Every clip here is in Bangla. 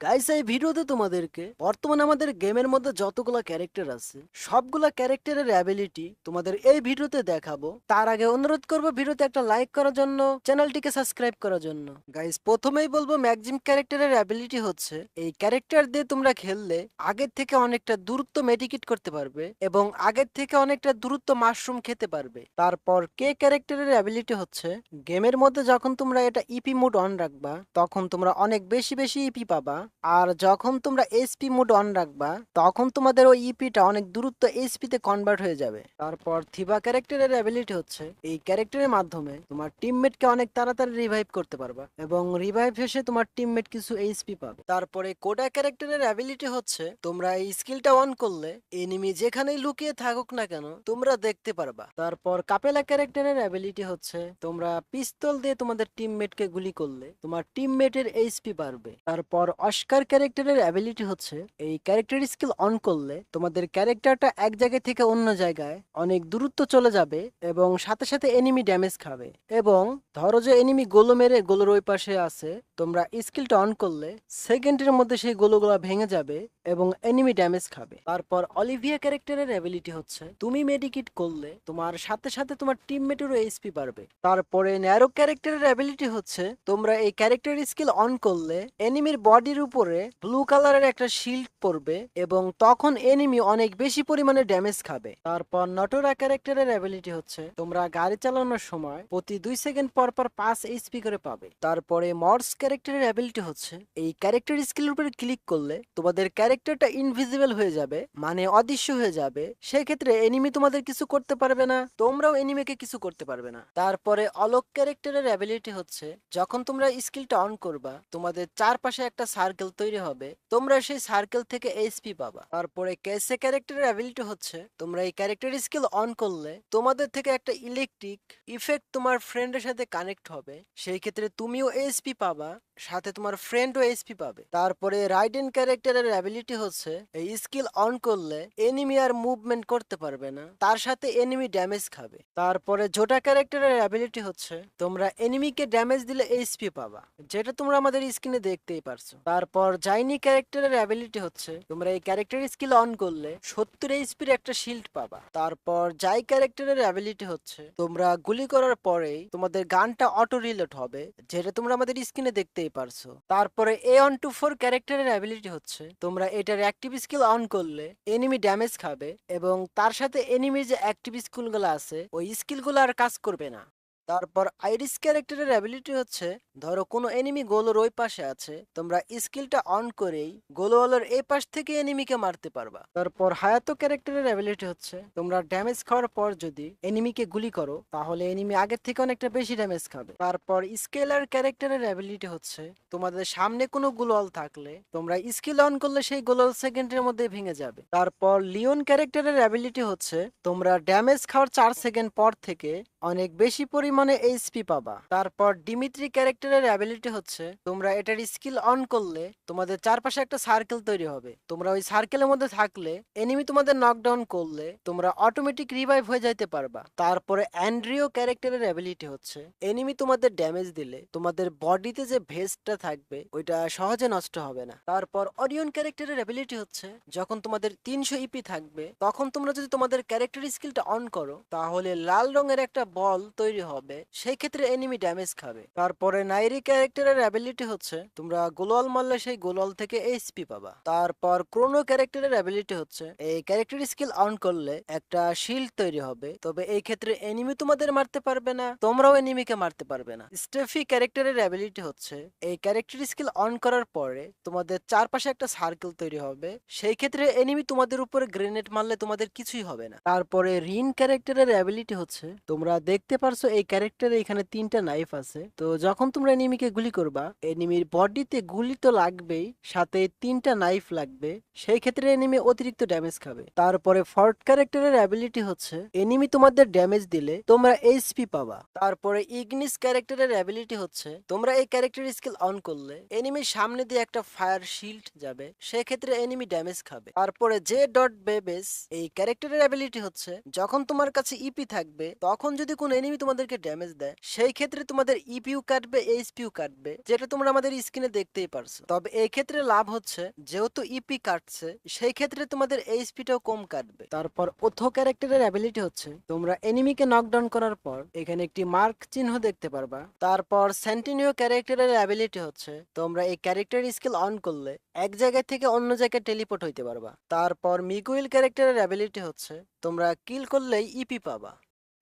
গাইস এই ভিডিওতে তোমাদেরকে বর্তমানে আমাদের গেমের মধ্যে যতগুলা ক্যারেক্টার আছে সবগুলা ক্যারেক্টারের অ্যাবিলিটি তোমাদের এই ভিডিওতে দেখাবো। তার আগে অনুরোধ করবো ভিডিওতে একটা লাইক করার জন্য, চ্যানেলটিকে সাবস্ক্রাইব করার জন্য। গাইস প্রথমেই বলবো ম্যাক্সিম ক্যারেক্টারের অ্যাবিলিটি হচ্ছে এই ক্যারেক্টার দিয়ে তোমরা খেললে আগের থেকে অনেকটা দূরত্ব মেডিকেট করতে পারবে এবং আগের থেকে অনেকটা দূরত্ব মাশরুম খেতে পারবে। তারপর কে ক্যারেক্টারের অ্যাবিলিটি হচ্ছে গেমের মধ্যে যখন তোমরা এটা ইপি মোড অন রাখবা তখন তোমরা অনেক বেশি বেশি ইপি পাবা, আর যখন তোমরা এসপি মোড অন রাখবা তখন তোমাদের ওই ইপিটা অনেক দূরত্ব এসপি তে কনভার্ট হয়ে যাবে। তারপর থিবা ক্যারেক্টারের অ্যাবিলিটি হচ্ছে এই ক্যারেক্টারের মাধ্যমে তোমার টিমমেটকে অনেক তাড়াতাড়ি রিভাইভ করতে পারবা এবং রিভাইভ শেষে তোমার টিমমেট কিছু এইচপি পাবে। তারপরে কোডা ক্যারেক্টারের অ্যাবিলিটি হচ্ছে তোমরা এই স্কিলটা অন করলে এনিমি যেখানেই লুকিয়ে থাকুক না কেন তোমরা দেখতে পারবা। তারপর কাপেলা ক্যারেক্টারের অ্যাবিলিটি হচ্ছে তোমরা পিস্তল দিয়ে তোমাদের টিমমেটকে গুলি করলে তোমার টিমমেটের এইচপি বাড়বে। তারপর অস্কার ক্যারেক্টারের অ্যাবিলিটি হচ্ছে এই ক্যারেক্টার স্কিল অন করলে তোমাদের ক্যারেক্টারটা এক জায়গা থেকে অন্য জায়গায় অনেক দূরত্ব চলে যাবে এবং সাথে সাথে এনিমি ড্যামেজ খাবে। এবং ধরো যে এনিমি গোলো মেরে গোলোর ওই পাশে আছে, তোমরা স্কিলটা অন করলে সেকেন্ডের মধ্যে সেই গোলোগুলা ভেঙে যাবে এবং এনিমি ড্যামেজ খাবে। তারপর অলিভিয়া ক্যারেক্টারের অ্যাবিলিটি হচ্ছে তুমি মেডিকিট করলে তোমার সাথে সাথে তোমার টিমমেটেরও এইচপি বাড়বে। তারপরে ন্যারো ক্যারেক্টারের অ্যাবিলিটি হচ্ছে তোমরা এই ক্যারেক্টার স্কিল অন করলে এনিমির বডির উপরে ব্লু কালারের একটা শিল্ড পড়বে এবং তখন এনিমি অনেক বেশি পরিমাণে ড্যামেজ খাবে। তারপর নটোরা ক্যারেক্টারের অ্যাবিলিটি হচ্ছে তোমরা গাড়ি চালানোর সময় প্রতি 2 সেকেন্ড পর পর 5 এইচপি করে পাবে। তারপরে মর্স ক্যারেক্টারের অ্যাবিলিটি হচ্ছে এই ক্যারেক্টার স্কিলের উপরে ক্লিক করলে তোমাদের ক্যারেক্টারটা ইনভিজিবল হয়ে যাবে, মানে অদৃশ্য হয়ে যাবে। সেক্ষেত্রে এনিমি তোমাদের কিছু করতে পারবে না, তোমরাও এনিমিকে কিছু করতে পারবে না। তারপরে অলোক ক্যারেক্টারের অ্যাবিলিটি হচ্ছে যখন তোমরা স্কিলটা অন করবা তোমাদের চারপাশে একটা সার্কেল তৈরি হবে, তোমরা সেই সার্কেল থেকে এইচপি পাবা। তারপরে কেসে ক্যারেক্টারের অ্যাবিলিটি হচ্ছে তোমরা এই ক্যারেক্টার স্কিল অন করলে তোমাদের থেকে একটা ইলেকট্রিক ইফেক্ট তোমার ফ্রেন্ডের সাথে কানেক্ট হবে, সেই ক্ষেত্রে তুমিও এইচপি পাবা, সাথে তোমার ফ্রেন্ডও এইচপি পাবে। তারপরে রাইডেন ক্যারেক্টারের অ্যাবিলিটি হচ্ছে এই স্কিল অন করলে এনিমি আর মুভমেন্ট করতে পারবে না, তার সাথে এনিমি ড্যামেজ খাবে। তারপরে জোটা ক্যারেক্টারের অ্যাবিলিটি হচ্ছে তোমরা এনিমিকে ড্যামেজ দিলে এইচপি পাবা, যেটা তোমরা আমাদের স্ক্রিনে দেখতেই পারছো। তারপর জাইনি ক্যারেক্টারের অ্যাবিলিটি হচ্ছে তোমরা এই ক্যারেক্টার স্কিল অন করলে 70 এইচপির একটা শিল্ড পাবা। তারপর জাই ক্যারেক্টারের অ্যাবিলিটি হচ্ছে তোমরা গুলি করার পরেই তোমাদের গানটা অটো রিলোড হবে, যেটা তোমরা আমাদের স্ক্রিনে দেখতেই পারছো। তারপরে A124 ক্যারেক্টারের অ্যাবিলিটি হচ্ছে তোমরা এটার অ্যাক্টিভ স্কিল অন করলে এনিমি ড্যামেজ খাবে এবং তার সাথে এনিমির যে অ্যাক্টিভ স্কিলগুলো আছে ওই স্কিলগুলো আর কাজ করবে না। তারপর আইরিস ক্যারেক্টারের অ্যাবিলিটি হচ্ছে ধরো কোনো এনিমি গোলোর ওই পাশে আছে, তোমরা স্কিলটা অন করেই গোলওয়ালার এই পাশ থেকে এনিমিকে মারতে পারবা। তারপর হায়াতো ক্যারেক্টারের অ্যাবিলিটি হচ্ছে তোমরা ড্যামেজ খাওয়ার পর যদি এনিমিকে গুলি করো তাহলে এনিমি আগের থেকে অনেকটা বেশি ড্যামেজ খাবে। তারপর স্কেলার ক্যারেক্টারের অ্যাবিলিটি হচ্ছে তোমাদের সামনে কোনো গোলওয়াল থাকলে তোমরা স্কিল অন করলে সেই গোলওয়াল সেকেন্ডের মধ্যে ভেঙে যাবে। তারপর লিওন ক্যারেক্টারের অ্যাবিলিটি হচ্ছে তোমরা ড্যামেজ খাওয়ার 4 সেকেন্ড পর থেকে অনেক বেশি পরিমাণে এইচপি পাবা। তারপর ডিমিত্রি ক্যারেক্টারের অ্যাবিলিটি হচ্ছে তোমরা এটার স্কিল অন করলে তোমাদের চারপাশে একটা সার্কেল তৈরি হবে, তোমরা ওই সার্কেলের মধ্যে থাকলে এনিমি তোমাদের নকডাউন করলে তোমরা অটোমেটিক রিভাইভ হয়ে যাইতে পারবা। তারপরে অ্যান্ড্রিও ক্যারেক্টারের অ্যাবিলিটি হচ্ছে এনিমি তোমাদের ড্যামেজ দিলে তোমাদের বডিতে যে ভেস্টটা থাকবে ওইটা সহজে নষ্ট হবে না। তারপর অরিয়ন ক্যারেক্টারের অ্যাবিলিটি হচ্ছে যখন তোমাদের 300 ইপি থাকবে তখন তোমরা যদি তোমাদের ক্যারেক্টার স্কিলটা অন করো তাহলে লাল রঙের একটা বল তৈরি হবে, সেই ক্ষেত্রে এনিমি ড্যামেজ খাবে। তারপরে নাইরি ক্যারেক্টারের অ্যাবিলিটি হচ্ছে তোমরা গোলওয়াল মারলে সেই গোলওয়াল থেকে এইচপি পাবা। তারপর ক্রোনো ক্যারেক্টারের অ্যাবিলিটি হচ্ছে এই ক্যারেক্টার স্কিল অন করলে একটা শিল্ড তৈরি হবে, তবে এই ক্ষেত্রে এনিমি তোমাদের মারতে পারবে না, তোমরাও এনিমিকে মারতে পারবে না। স্টেফি ক্যারেক্টারের অ্যাবিলিটি হচ্ছে এই ক্যারেক্টার স্কিল অন করার পরে তোমাদের চারপাশে একটা সার্কেল তৈরি হবে, সেই ক্ষেত্রে এনিমি তোমাদের উপরে গ্রেনেড মারলে তোমাদের কিছুই হবে না। তারপরে রিন ক্যারেক্টারের অ্যাবিলিটি হচ্ছে তোমরা দেখতে পারছো এই ক্যারেক্টারে এখানে 3টা নাইফ আছে, তো যখন তোমরা এনিমিকে গুলি করবা এনিমির বডিতে গুলি তো লাগবেই, সাথে 3টা নাইফ লাগবে, সেই ক্ষেত্রে এনিমি অতিরিক্ত ড্যামেজ খাবে। তারপরে ফর্ট ক্যারেক্টারের অ্যাবিলিটি হচ্ছে এনিমি তোমাদের ড্যামেজ দিলে তোমরা এইচপি পাবা। তারপরে ইগনিস ক্যারেক্টারের অ্যাবিলিটি হচ্ছে তোমরা এই ক্যারেক্টার স্কিল অন করলে এনিমির সামনে দিয়ে একটা ফায়ার শিল্ড যাবে, সেক্ষেত্রে এনিমি ড্যামেজ খাবে। তারপরে জে ডট বেবেস এই ক্যারেক্টারের অ্যাবিলিটি হচ্ছে যখন তোমার কাছে ইপি থাকবে তখন যদি কোনো এনিমি তোমাদেরকে ড্যামেজ দেয় সেই ক্ষেত্রে তোমাদের ইপিউ কাটবে, এইচপিউ কাটবে, যেটা তোমরা আমাদের স্ক্রিনে দেখতেই পারছো। তবে এই ক্ষেত্রে লাভ হচ্ছে যেহেতু ইপি কাটছে সেই ক্ষেত্রে তোমাদের এইচপিটাও কম কাটবে। তারপর ওথো ক্যারেক্টারের অ্যাবিলিটি হচ্ছে তোমরা এনিমিকে নকডাউন করার পর এখানে একটি মার্ক চিহ্ন দেখতে পারবা। তারপর সেন্টিনিও ক্যারেক্টারের অ্যাবিলিটি হচ্ছে তোমরা এই ক্যারেক্টার স্কিল অন করলে এক জায়গা থেকে অন্য জায়গায় টেলিপোর্ট হইতে পারবা। তারপর মিগুইল ক্যারেক্টারের অ্যাবিলিটি হচ্ছে তোমরা কিল করলেই ইপি পাবা।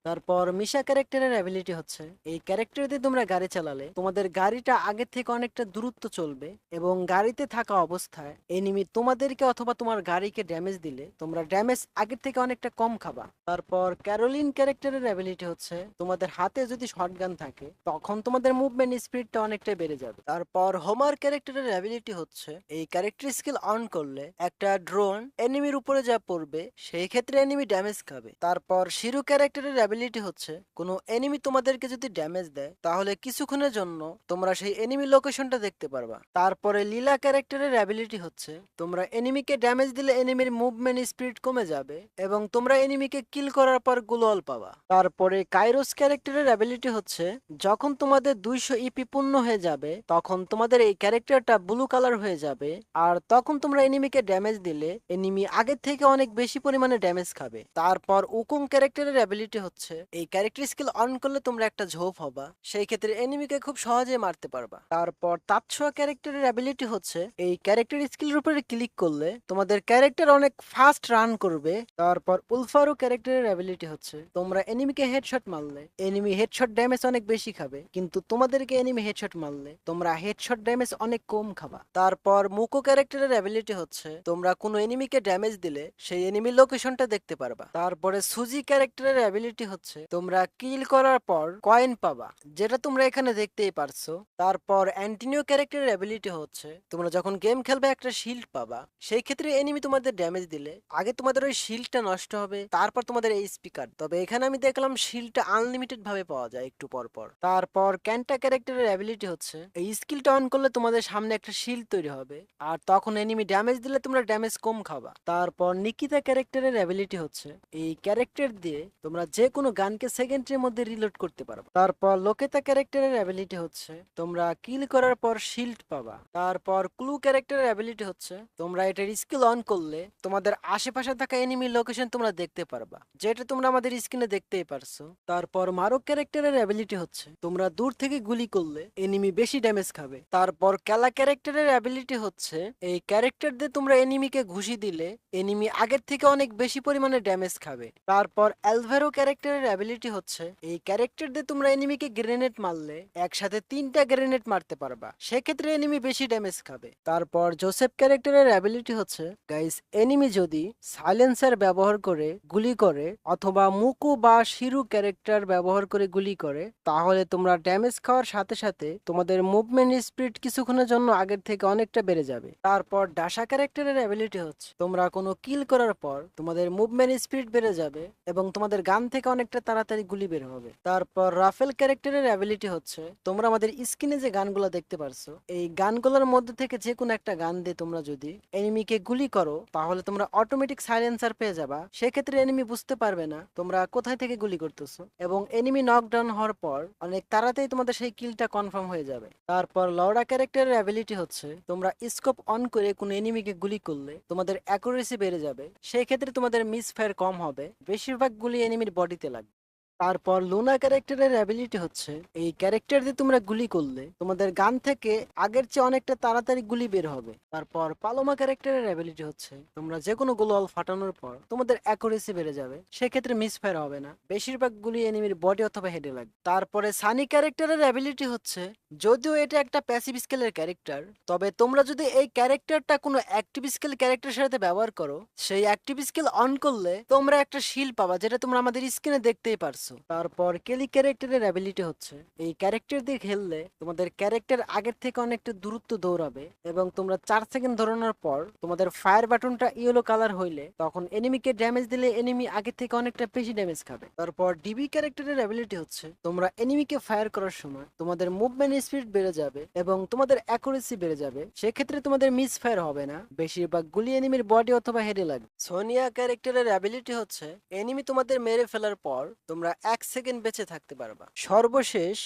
তারপর মিশা ক্যারেক্টারের অ্যাবিলিটি হচ্ছে এই ক্যারেক্টার দিয়ে তোমরা গাড়ি চালালে তোমাদের গাড়িটা আগের থেকে অনেকটা দূরত্ব চলবে এবং গাড়িতে থাকা অবস্থায় এনিমি তোমাদেরকে অথবা তোমার গাড়িকে ড্যামেজ দিলে তোমরা ড্যামেজ আগের থেকে অনেকটা কম খাবা। তারপর ক্যারোলিন ক্যারেক্টারের অ্যাবিলিটি হচ্ছে তোমাদের হাতে যদি শটগান থাকে তখন তোমাদের মুভমেন্ট স্পিডটা অনেকটা বেড়ে যাবে। তারপর হোমার ক্যারেক্টারের অ্যাবিলিটি হচ্ছে এই ক্যারেক্টার স্কিল অন করলে একটা ড্রোন এনিমির উপরে যা পড়বে সেই ক্ষেত্রে এনিমি ড্যামেজ খাবে। তারপর শিরু ক্যারেক্টারের অ্যাবিলিটি হচ্ছে কোনো এনিমি তোমাদেরকে যদি ড্যামেজ দেয় তাহলে কিছুক্ষণের জন্য তোমরা সেই এনিমি লোকেশনটা দেখতে পারবা। তারপরে লীলা ক্যারেক্টারের অ্যাবিলিটি হচ্ছে তোমরা এনিমিকে ড্যামেজ দিলে এনিমির মুভমেন্ট স্পিড কমে যাবে এবং তোমরা এনিমিকে কিল করার পর গ্লোয়াল পাবা। তারপরে কাইরোস ক্যারেক্টারের অ্যাবিলিটি হচ্ছে যখন তোমাদের 200 ইপি পূর্ণ হয়ে যাবে তখন তোমাদের এই ক্যারেক্টারটা ব্লু কালার হয়ে যাবে আর তখন তোমরা এনিমিকে ড্যামেজ দিলে এনিমি আগের থেকে অনেক বেশি পরিমাণে ড্যামেজ খাবে। তারপর উকুং ক্যারেক্টারের অ্যাবিলিটি হচ্ছে এই ক্যারেক্টার স্কিল অন করলে তোমরা একটা ঝোপ হবা, সেই ক্ষেত্রে এনিমিকে খুব সহজে মারতে পারবা। তারপর তাতসোয়া ক্যারেক্টারের অ্যাবিলিটি হচ্ছে এই ক্যারেক্টার স্কিলের উপরে ক্লিক করলে তোমাদের ক্যারেক্টার অনেক ফাস্ট রান করবে। তারপর উলফারু ক্যারেক্টারের অ্যাবিলিটি হচ্ছে তোমরা এনিমিকে হেডশট মারলে এনিমি হেডশট ড্যামেজ অনেক বেশি খাবে কিন্তু তোমাদেরকে এনিমি হেডশট মারলে তোমরা হেডশট ড্যামেজ অনেক কম খাবা। তারপর মুকো ক্যারেক্টারের অ্যাবিলিটি হচ্ছে তোমরা কোনো এনিমিকে ড্যামেজ দিলে সেই এনিমি লোকেশনটা দেখতে পারবা। তারপরে সুজি ক্যারেক্টারের অ্যাবিলিটি হচ্ছে তোমরা কিল করার পর কয়েন পাবা, যেটা তোমরা এখানে দেখতেই পারছো। তারপর অ্যান্টিনিও ক্যারেক্টারের অ্যাবিলিটি হচ্ছে তোমরা যখন গেম খেলবে একটা শিল্ড পাবা, সেই ক্ষেত্রে এনিমি তোমাদের ড্যামেজ দিলে আগে তোমাদের ওই শিল্ডটা নষ্ট হবে তারপর তোমাদের এই স্পিকার। তবে এখানে আমি দেখলাম শিল্ডটা আনলিমিটেড ভাবে পাওয়া যায় একটু পর পর। তারপর ক্যান্টা ক্যারেক্টারের অ্যাবিলিটি হচ্ছে এই স্কিলটা অন করলে তোমাদের সামনে একটা শিল্ড তৈরি হবে আর তখন এনিমি ড্যামেজ দিলে তোমরা ড্যামেজ কম খাবা। তারপর নিকিতা ক্যারেক্টারের অ্যাবিলিটি হচ্ছে এই ক্যারেক্টার দিয়ে তোমরা যে কোনো গানকে সেকেন্ডের মধ্যে রিলোড করতে পারবে। তারপর লোকেতা ক্যারেক্টারের অ্যাবিলিটি হচ্ছে তোমরা কিল করার পর শিল্ড পাবা। তারপর ক্লু ক্যারেক্টারের অ্যাবিলিটি হচ্ছে তোমরা এটার স্কিল অন করলে তোমাদের আশেপাশে থাকা এনিমি লোকেশন তোমরা দেখতে পারবা, যেটা তোমরা আমাদের স্ক্রিনে দেখতেই পারছো। তারপর মারক ক্যারেক্টারের অ্যাবিলিটি হচ্ছে তোমরা দূর থেকে গুলি করলে এনিমি বেশি ড্যামেজ খাবে। তারপর ক্যালা ক্যারেক্টারের অ্যাবিলিটি হচ্ছে এই ক্যারেক্টার দিয়ে তোমরা এনিমিকে ঘুষি দিলে এনিমি আগের থেকে অনেক বেশি পরিমাণে ড্যামেজ খাবে। তারপর অ্যালভেরো ক্যারেক্টারের অ্যাবিলিটি হচ্ছে এই ক্যারেক্টার দিয়ে তোমরা এনিমিকে গ্রেনেড মারলে একসাথে 3টা গ্রেনেড মারতে পারবা, সেক্ষেত্রে এনিমি বেশি ড্যামেজ খাবে। তারপর জোসেফ ক্যারেক্টারের অ্যাবিলিটি হচ্ছে গাইস এনিমি যদি সাইলেন্সার ব্যবহার করে গুলি করে অথবা মুকু বা শিরু ক্যারেক্টার ব্যবহার করে গুলি করে তাহলে তোমরা ড্যামেজ খাওয়ার সাথে সাথে তোমাদের মুভমেন্ট স্পিড কিছুক্ষণের জন্য আগের থেকে অনেকটা বেড়ে যাবে। তারপর ডাসা ক্যারেক্টারের অ্যাবিলিটি হচ্ছে তোমরা কোনো কিল করার পর তোমাদের মুভমেন্ট স্পিড বেড়ে যাবে এবং তোমাদের গান থেকে অনেকটা তাড়াতাড়ি গুলি বের হবে। তারপর রাফেল ক্যারেক্টারের অ্যাবিলিটি হচ্ছে তোমরা আমাদের স্ক্রিনে যে গানগুলো দেখতে পারছো এই গানগুলোর মধ্যে থেকে যে কোনো একটা গান দিয়ে তোমরা যদি এনিমিকে গুলি করো তাহলে তোমরা অটোমেটিক সাইলেন্সার পেয়ে যাবা, সেক্ষেত্রে এনিমি বুঝতে পারবে না তোমরা কোথায় থেকে গুলি করতেছো এবং এনিমি নকডাউন হওয়ার পর অনেক তাড়াতাড়ি তোমাদের সেই কিলটা কনফার্ম হয়ে যাবে। তারপর লড়া ক্যারেক্টারের অ্যাবিলিটি হচ্ছে তোমরা স্কোপ অন করে কোনো এনিমিকে গুলি করলে তোমাদের অ্যাকুরেসি বেড়ে যাবে, সেই ক্ষেত্রে তোমাদের মিস ফায়ার কম হবে, বেশিরভাগ গুলি এনিমির বডিতে লাগবে। তারপর লুনা ক্যারেক্টারের অ্যাবিলিটি হচ্ছে এই ক্যারেক্টার দিয়ে তোমরা গুলি করলে তোমাদের গান থেকে আগের চেয়ে অনেকটা তাড়াতাড়ি গুলি বের হবে। তারপর পালোমা ক্যারেক্টারের অ্যাবিলিটি হচ্ছে তোমরা যে কোনো গোলওয়াল ফাটানোর পর তোমাদের অ্যাকুরেসি বেড়ে যাবে, সেক্ষেত্রে মিস ফায়ার হবে না, বেশিরভাগ গুলি এনিমির বডি অথবা হেডে লাগবে। তারপরে সানি ক্যারেক্টারের অ্যাবিলিটি হচ্ছে যদিও এটা একটা প্যাসিভ স্কেলের ক্যারেক্টার তবে তোমরা যদি এই ক্যারেক্টারটা কোনো অ্যাক্টিভ স্কেল ক্যারেক্টারের সাথে ব্যবহার করো সেই অ্যাক্টিভ স্কেল অন করলে তোমরা একটা শিল্ড পাবা, যেটা তোমরা আমাদের স্ক্রিনে দেখতেই পারছো। তারপর কেলি ক্যারেক্টারের অ্যাবিলিটি হচ্ছে এই ক্যারেক্টার দিয়ে খেললে তোমাদের ক্যারেক্টার আগের থেকে অনেকটা দূরত্ব দৌড়াবে এবং তোমরা 4 সেকেন্ড দৌড়ানোর পর তোমাদের ফায়ার বাটনটা ইয়েলো কালার হইলে তখন এনিমিকে ড্যামেজ দিলে এনিমি আগের থেকে অনেকটা বেশি ড্যামেজ খাবে। তারপর ডিবি ক্যারেক্টারের অ্যাবিলিটি হচ্ছে তোমরা এনিমিকে ফায়ার করার সময় তোমাদের মুভমেন্ট স্পিড বেড়ে যাবে এবং তোমাদের অ্যাকুরেসি বেড়ে যাবে, সেক্ষেত্রে তোমাদের মিস ফায়ার হবে না, বেশিরভাগ গুলি এনিমির বডি অথবা হেডে লাগবে। সোনিয়া ক্যারেক্টারের অ্যাবিলিটি হচ্ছে এনিমি তোমাদের মেরে ফেলার পর তোমরা 1 সেকেন্ড বেঁচে থাকতে পারবা। সর্বশেষ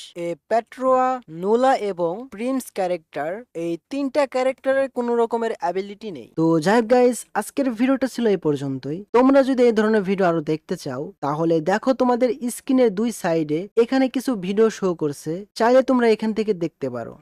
পেট্রোয়া, নোলা এবং প্রিন্স ক্যারেক্টার, এই 3টা ক্যারেক্টারের কোনো রকমের অ্যাবিলিটি নেই। তো যাই হোক গাইস, আজকের ভিডিওটা ছিল এই পর্যন্তই। তোমরা যদি এই ধরনের ভিডিও আরো দেখতে চাও তাহলে দেখো তোমাদের স্ক্রিনের 2 সাইডে এখানে কিছু ভিডিও শো করছে, চাইলে তোমরা এখান থেকে দেখতে পারো।